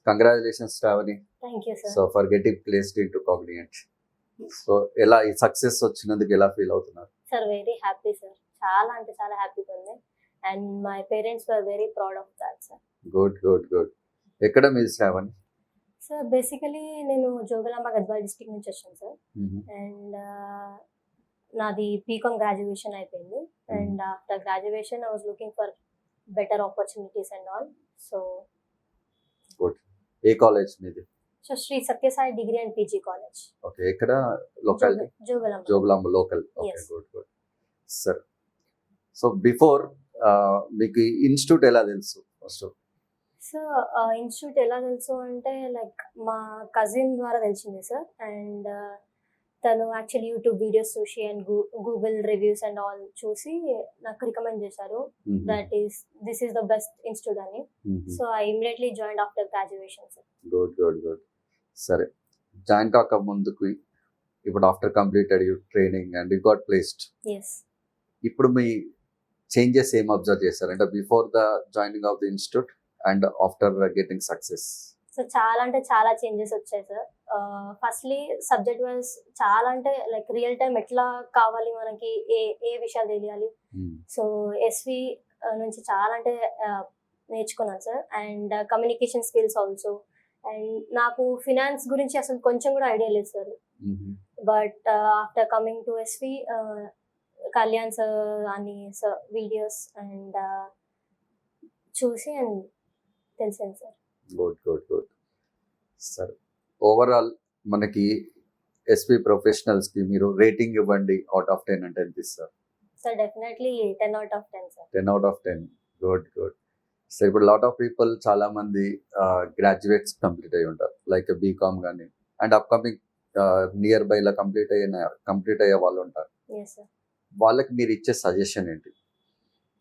Congratulations Shravani. Thank you sir. So for getting placed into Cognizant. So ఎలా ఈ success వచ్చినందుకు ఎలా ఫీల్ అవుతున్నారు? సార్ వెరీ హ్యాపీ సార్, చాలా అంటే చాలా హ్యాపీగా ఉంది. And my parents were very proud of that sir. Good good good. ఎక్కడ మీది శ్రావణి? సార్ బేసికలీ నేను జోగులాంబ గద్వాల్ డిస్ట్రిక్ట్ నుంచి వచ్చాను సార్. అండ్ నాది బీకామ్ గ్రాడ్యుయేషన్ అయిపోయింది. And after graduation I was looking for better opportunities and all. So good. ఏ college మీది? So Shri Sathya Sai degree and PG college. Okay. ఎక్కడ locality? Jogulamba. Jogulamba local. Okay Yes. Good good. సరే. So before మీకు institute ఎలా తెలుసు first? So institute ఎలా తెలుసు అంటే లైక్ మా కజిన్ ద్వారా తెలిసింది సార్. అండ్ తను యాక్చువల్లీ యూట్యూబ్ వీడియోస్ చూసి and Google reviews and all చూసి నాకు రికమెండ్ చేశారు this is the best institute అని. So I immediately join after graduation sir. Good good good. సరే, జాయిన్ కాక ముందుకు ఇప్పుడు after completed you training and you got placed, yes. ఇప్పుడు మీ చేంజెస్ ఏం అబ్జర్వ్ చేశారు అంటే before the joining of the institute and after getting success? So చాలా అంటే చాలా చేంజెస్ వచ్చాయి సార్. ఫస్ట్లీ సబ్జెక్ట్ వైజ్ చాలా అంటే లైక్ రియల్ టైం ఎట్లా కావాలి మనకి, ఏ ఏ విషయాలు తెలియాలి. సో ఎస్వి నుంచి చాలా అంటే నేర్చుకున్నాను sir. And communication skills also. And నాకు ఫినాన్స్ గురించి అసలు కొంచెం కూడా ఐడియా లేదు sir. But after coming to SV Kalyan sir అని సార్ వీడియోస్ అండ్ చూసి అండ్ తెలిసింది సార్. Good good good. సరే, ఓవరాల్ మనకి ఎస్పీ ప్రొఫెషనల్స్కి మీరు రేటింగ్ ఇవ్వండి, అవుట్ ఆఫ్ 10 అంటే ఎంత ఇస్తారు? Sir definitely 10 out of 10 sir. 10 out of 10. Good good. So ఇప్పుడు లాట్ ఆఫ్ పీపుల్ చాలా మంది గ్రాడ్యుయేట్స్ కంప్లీట్ అయ్యి ఉంటారు, లైక్ బీకామ్ కానీ అండ్ అప్కమింగ్ నియర్ బై ఇలా కంప్లీట్ అయ్యే వాళ్ళు ఉంటారు. Yes sir. వాళ్ళకి మీరు ఇచ్చే సజెషన్ ఏంటి?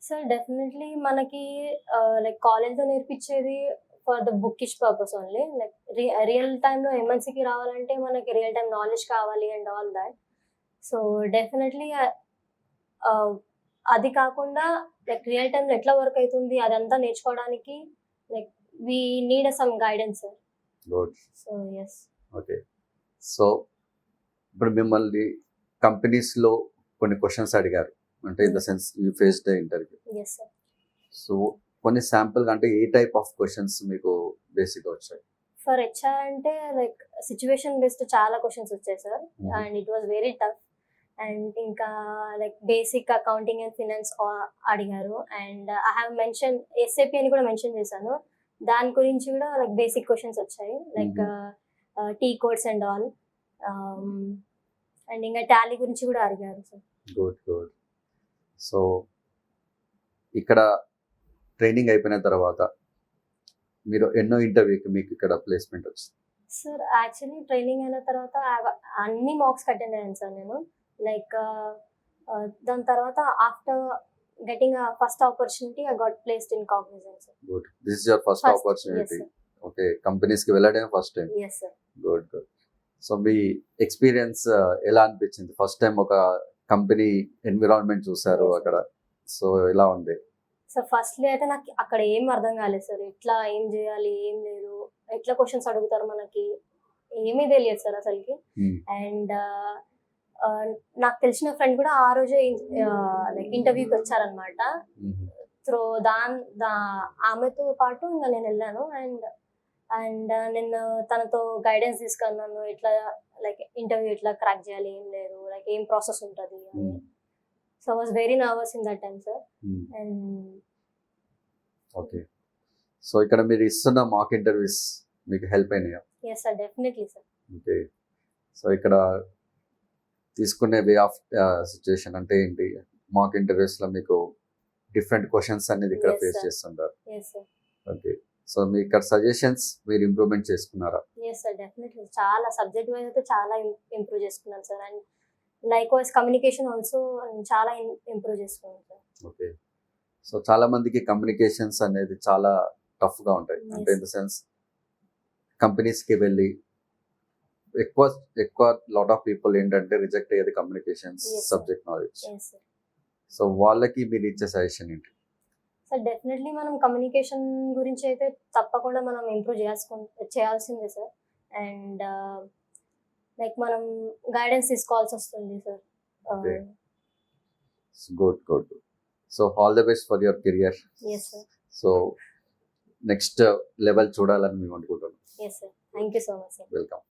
సార్ డెఫినెట్లీ మనకి లైక్ కాలేజ్లో నేర్పించేది for the bookish purpose only. Like real టైంలో ఎంఎన్సీకి రావాలంటే మనకి రియల్ టైం నాలెడ్జ్ కావాలి and all that. So definitely అది కాకుండా లైక్ రియల్ టైంలో ఎట్లా వర్క్ అవుతుంది అదంతా నేర్చుకోవడానికి like we need some guidance sir. Good. So yes. Okay. So ఇప్పుడు మిమ్మల్ని కంపెనీస్లో కొన్ని క్వశ్చన్స్ అడిగారు, అంటే in the sense you face the interview. Yes sir. So కొన్ని శాంపుల్ అంటే ఏ టైప్ ఆఫ్ క్వశ్చన్స్ మీకు బేసిక్గా వచ్చాయి? ఫర్ హెచ్ఆర్ అంటే లైక్ సిచ్యువేషన్ బేస్డ్ చాలా క్వశ్చన్స్ వచ్చాయి sir. And it was very tough. And ఇంకా like basic accounting and finance అడిగారు. And I have mention SAP అని కూడా మెన్షన్ చేశాను, దాని గురించి కూడా లైక్ బేసిక్ క్వశ్చన్స్ వచ్చాయి like T codes and all. And ఇంకా టాలీ గురించి కూడా అడిగారు సార్. Good good. సో ఇక్కడ ట్రైనింగ్ అయిపోయిన తర్వాత మీరు ఎన్నో ఇంటర్వ్యూకి మీకు ఇక్కడ ప్లేస్మెంట్ వచ్చింది? సార్ యాక్చువల్లీ ట్రైనింగ్ అయిన తర్వాత అన్ని మార్క్స్ అటెండ్ అయ్యాను సార్ నేను. లైక్ దాని తర్వాత after getting first opportunity I got placed in Cognizant sir. Good. This is your first opportunity. Okay. కంపెనీస్కి వెళ్ళడం first time. Yes sir. Good good. So మీ ఎక్స్పీరియన్స్ ఎలా అనిపించింది? ఫస్ట్ టైం ఒక కంపెనీ ఎన్విరాన్మెంట్ చూసారు అక్కడ, సో ఎలా ఉంది? సో ఫస్ట్లీ అయితే నాకు అక్కడ ఏం అర్థం కాలేదు సార్, ఎట్లా ఏం చేయాలి ఏం లేదు, ఎట్లా క్వశ్చన్స్ అడుగుతారు మనకి ఏమీ తెలియదు సార్ అసలుకి. అండ్ నాకు తెలిసిన ఫ్రెండ్ కూడా ఆ రోజే లైక్ ఇంటర్వ్యూకి వచ్చారనమాట. త్రో ఆమెతో పాటు ఇంకా నేను వెళ్ళాను. అండ్ నేను తనతో గైడెన్స్ తీసుకున్నాను, ఎట్లా లైక్ ఇంటర్వ్యూ ఎట్లా క్రాక్ చేయాలి, ఏం లేదు లైక్ ఏం ప్రాసెస్ ఉంటుంది అని. So I was very nervous in that time sir. And okay. So ఇక్కడ మీరు ఇస్తున్న మాక్ ఇంటర్వ్యూస్ మీకు హెల్ప్ అయినాయా? Yes sir, definitely sir. Okay. So ఇక్కడ తీసుకునే వే ఆఫ్ సిచ్యువేషన్ అంటే ఏంటి? మాక్ ఇంటర్వ్యూస్లో మీకు డిఫరెంట్ క్వశ్చన్స్ అనేది ఇక్కడ ఫేస్ చేస్తుంటారు. Yes sir. ఓకే. సో మీ ఇక్కడ సజెషన్స్ మీరు ఇంప్రూవ్మెంట్ చేసుకున్నారా? ఎస్ సార్, డెఫినెట్లీ చాలా సబ్జెక్ట్ వైజ్ అయితే చాలా ఇంప్రూవ్ చేసుకున్నాను sir. And likewise communication also చాలా ఇంప్రూవ్ చేసుకున్నాను సార్. ఓకే. సో చాలా మందికి కమ్యూనికేషన్స్ అనేది చాలా టఫ్గా ఉంటాయి, అంటే ఇన్ ద సెన్స్ కంపెనీస్కి వెళ్ళి ఎక్కువ లాట్ ఆఫ్ పీపుల్ ఏంటంటే రిజెక్ట్ అయ్యేది కమ్యూనికేషన్స్ సబ్జెక్ట్ నాలెడ్జ్. సో వాళ్ళకి మీరు ఇచ్చే సజెషన్ ఏంటి? సార్ డెఫినెట్లీ మనం కమ్యూనికేషన్ గురించి అయితే తప్పకుండా మనం ఇంప్రూవ్ చేయాల్సిందే సార్. అండ్ లైక్ మనం గైడెన్స్ తీసుకోవాల్సి వస్తుంది sir. Okay. Good. So all the best for your career. Yes sir. So next level చూడాలని మేము అనుకుంటున్నాం. Yes sir. Thank you so much sir. Welcome.